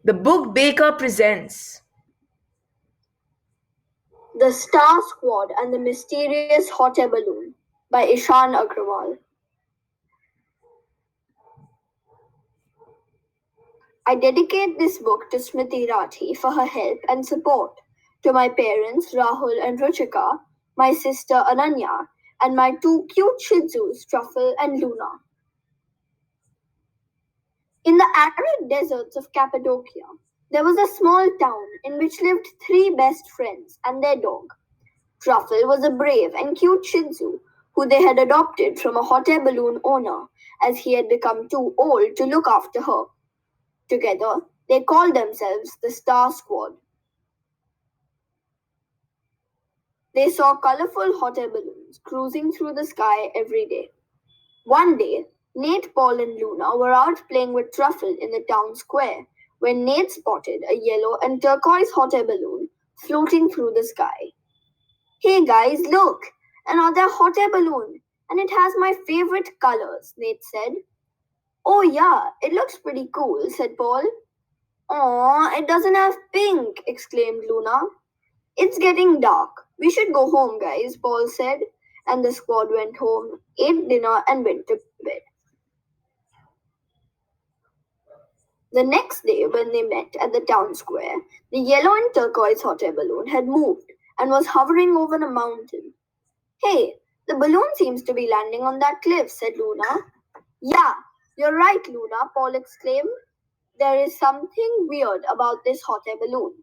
The Book Baker presents The Star Squad and the Mysterious Hot Air Balloon by Ishaan Agrawal. I dedicate this book to Smriti Rathi for her help and support, to my parents Rahul and Ruchika, my sister Ananya, and my two cute Shih Tzus, Truffle and Luna. In the arid deserts of Cappadocia, there was a small town in which lived three best friends and their dog. Truffle was a brave and cute Shih Tzu who they had adopted from a hot air balloon owner as he had become too old to look after her. Together, they called themselves the Star Squad. They saw colorful hot air balloons cruising through the sky every day. One day, Nate, Paul, and Luna were out playing with Truffle in the town square when Nate spotted a yellow and turquoise hot air balloon floating through the sky. Hey guys, look! Another hot air balloon! And it has my favorite colors, Nate said. Oh yeah, it looks pretty cool, said Paul. Aw, it doesn't have pink, exclaimed Luna. It's getting dark. We should go home, guys, Paul said. And the squad went home, ate dinner, and went to bed. The next day, when they met at the town square, the yellow and turquoise hot air balloon had moved and was hovering over a mountain. Hey, the balloon seems to be landing on that cliff, said Luna. Yeah, you're right, Luna, Paul exclaimed. There is something weird about this hot air balloon.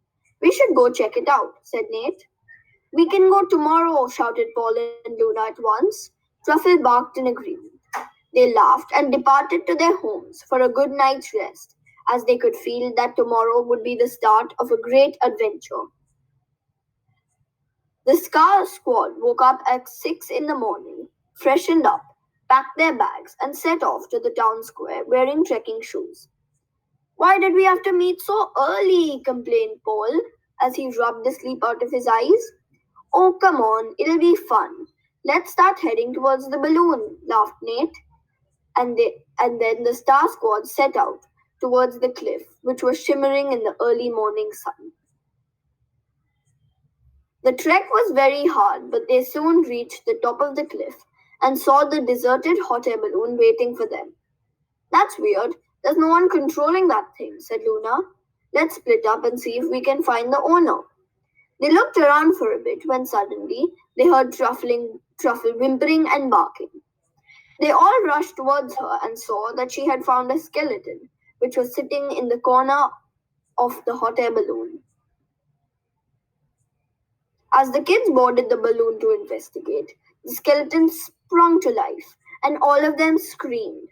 We should go check it out, said Nate. We can go tomorrow, shouted Paul and Luna at once. Truffle barked in agreement. They laughed and departed to their homes for a good night's rest, as they could feel that tomorrow would be the start of a great adventure. The Scar Squad woke up at 6 in the morning, freshened up, packed their bags, and set off to the town square wearing trekking shoes. Why did we have to meet so early? Complained Paul as he rubbed the sleep out of his eyes. Oh, come on, it'll be fun. Let's start heading towards the balloon, laughed Nate. And then the Star Squad set out towards the cliff, which was shimmering in the early morning sun. The trek was very hard, but they soon reached the top of the cliff and saw the deserted hot air balloon waiting for them. That's weird. There's no one controlling that thing, said Luna. Let's split up and see if we can find the owner. They looked around for a bit when suddenly they heard Truffle whimpering and barking. They all rushed towards her and saw that she had found a skeleton, which was sitting in the corner of the hot air balloon. As the kids boarded the balloon to investigate, the skeleton sprung to life, and all of them screamed.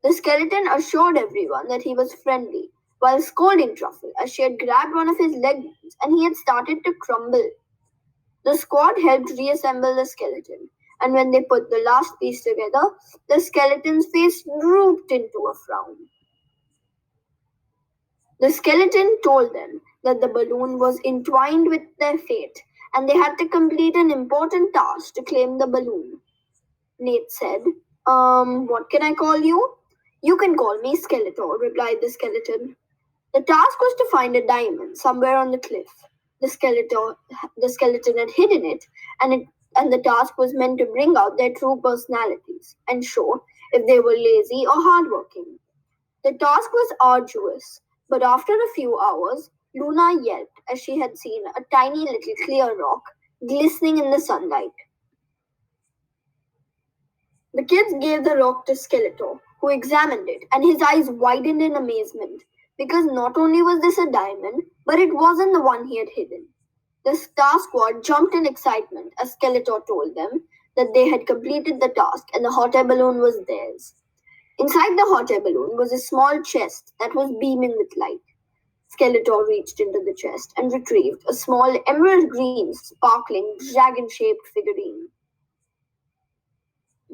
The skeleton assured everyone that he was friendly, while scolding Truffle as she had grabbed one of his legs and he had started to crumble. The squad helped reassemble the skeleton, and when they put the last piece together, the skeleton's face drooped into a frown. The skeleton told them that the balloon was entwined with their fate, and they had to complete an important task to claim the balloon. Nate said, what can I call you? You can call me Skeletor, replied the skeleton. The task was to find a diamond somewhere on the cliff. The skeleton had hidden it, and the task was meant to bring out their true personalities and show if they were lazy or hardworking. The task was arduous, but after a few hours, Luna yelped as she had seen a tiny little clear rock glistening in the sunlight. The kids gave the rock to Skeletor, who examined it, and his eyes widened in amazement, because not only was this a diamond, but it wasn't the one he had hidden. The Star Squad jumped in excitement as Skeletor told them that they had completed the task and the hot air balloon was theirs. Inside the hot air balloon was a small chest that was beaming with light. Skeletor reached into the chest and retrieved a small emerald green, sparkling, dragon shaped figurine.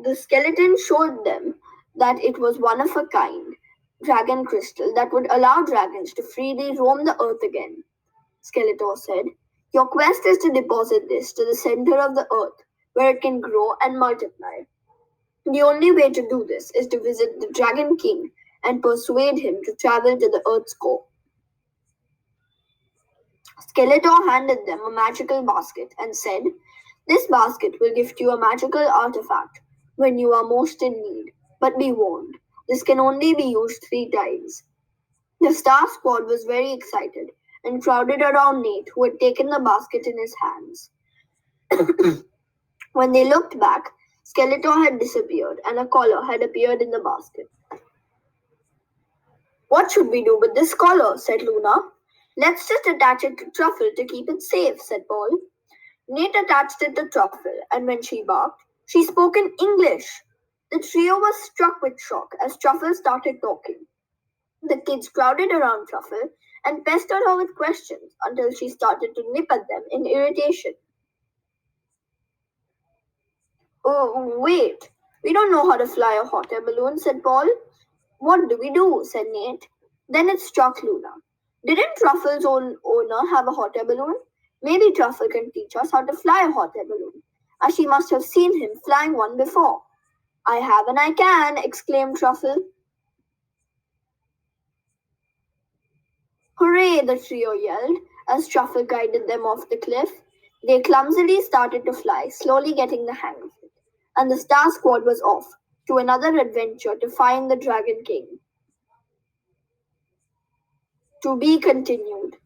The skeleton showed them that it was one of a kind dragon crystal that would allow dragons to freely roam the earth again. Skeletor said, your quest is to deposit this to the center of the earth, where it can grow and multiply. The only way to do this is to visit the Dragon King and persuade him to travel to the Earth's core. Skeletor handed them a magical basket and said, "This basket will gift you a magical artifact when you are most in need. But be warned, this can only be used 3 times." The Star Squad was very excited and crowded around Nate, who had taken the basket in his hands. When they looked back, Skeletor had disappeared and a collar had appeared in the basket. "What should we do with this collar?" said Luna. "Let's just attach it to Truffle to keep it safe," said Paul. Nate attached it to Truffle, and when she barked, she spoke in English. The trio was struck with shock as Truffle started talking. The kids crowded around Truffle and pestered her with questions until she started to nip at them in irritation. "Oh, wait, we don't know how to fly a hot air balloon," said Paul. "What do we do?" said Nate. Then it struck Luna. Didn't Truffle's own owner have a hot air balloon? Maybe Truffle can teach us how to fly a hot air balloon, as she must have seen him flying one before. "I have and I can!" exclaimed Truffle. "Hooray!" the trio yelled as Truffle guided them off the cliff. They clumsily started to fly, slowly getting the hang of it, and the Star Squad was off to another adventure to find the Dragon King. To be continued.